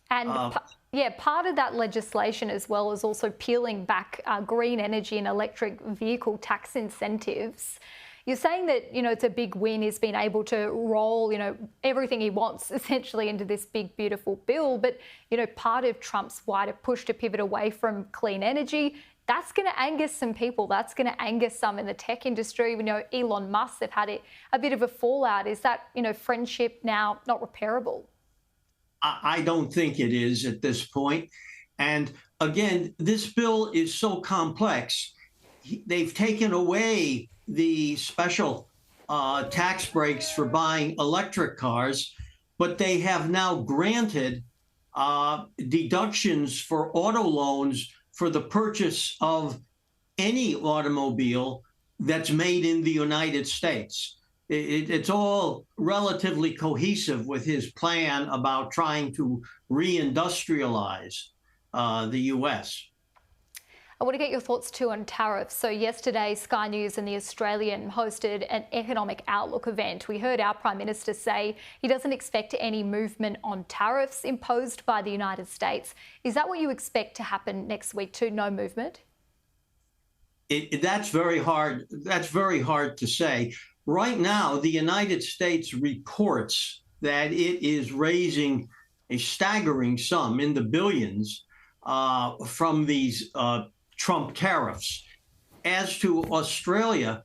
And yeah, part of that legislation as well is also peeling back green energy and electric vehicle tax incentives. You're saying that, it's a big win. He's been able to roll, everything he wants essentially into this big, beautiful bill. But, part of Trump's wider push to pivot away from clean energy, that's going to anger some people. That's going to anger some in the tech industry. We know Elon Musk, they've had a bit of a fallout. Is that, friendship now not repairable? I don't think it is at this point. And again, this bill is so complex. They've taken away the special tax breaks for buying electric cars, but they have now granted deductions for auto loans for the purchase of any automobile that's made in the United States. It's all relatively cohesive with his plan about trying to reindustrialize the U.S. I want to get your thoughts too on tariffs. So yesterday, Sky News and The Australian hosted an economic outlook event. We heard our Prime Minister say he doesn't expect any movement on tariffs imposed by the United States. Is that what you expect to happen next week too? No movement? That's very hard. That's very hard to say. Right now, the United States reports that it is raising a staggering sum in the billions from these Trump tariffs. As to Australia,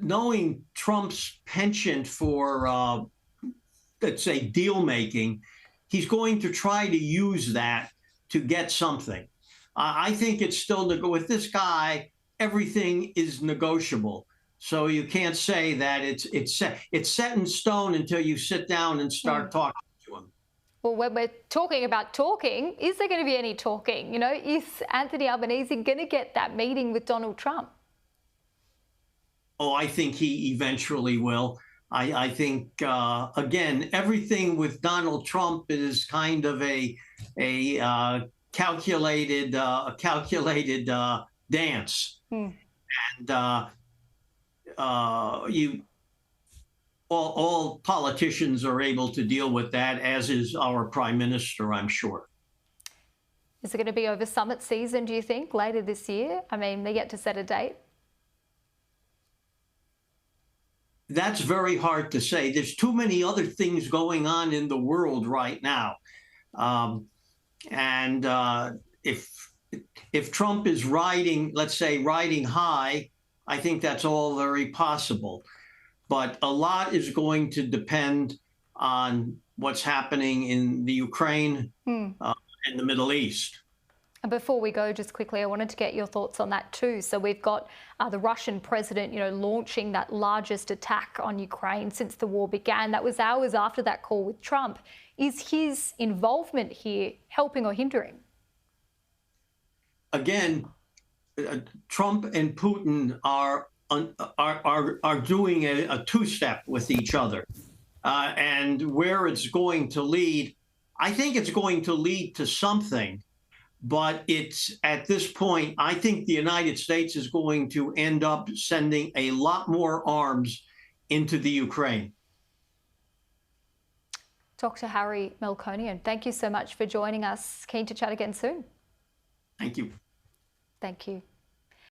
knowing Trump's penchant for, let's say, deal making, he's going to try to use that to get something. I think it's still with this guy, everything is negotiable. So you can't say that it's set in stone until you sit down and start talking to him. Well, when we're talking about talking, is there going to be any talking? Is Anthony Albanese going to get that meeting with Donald Trump? Oh, I think he eventually will. I think, again, everything with Donald Trump is kind of a calculated dance. And all politicians are able to deal with that, as is our Prime Minister, I'm sure. Is it going to be over summit season, do you think, later this year? I mean, they get to set a date. That's very hard to say. There's too many other things going on in the world right now. If Trump is riding, let's say, riding high, I think that's all very possible. But a lot is going to depend on what's happening in the Ukraine and the Middle East. And before we go, just quickly, I wanted to get your thoughts on that too. So we've got the Russian president, launching that largest attack on Ukraine since the war began. That was hours after that call with Trump. Is his involvement here helping or hindering? Again, Trump and Putin are doing a two-step with each other, and where it's going to lead, I think it's going to lead to something. But it's at this point, I think the United States is going to end up sending a lot more arms into the Ukraine. Dr. Harry Melkonian, thank you so much for joining us. Keen to chat again soon. Thank you. Thank you.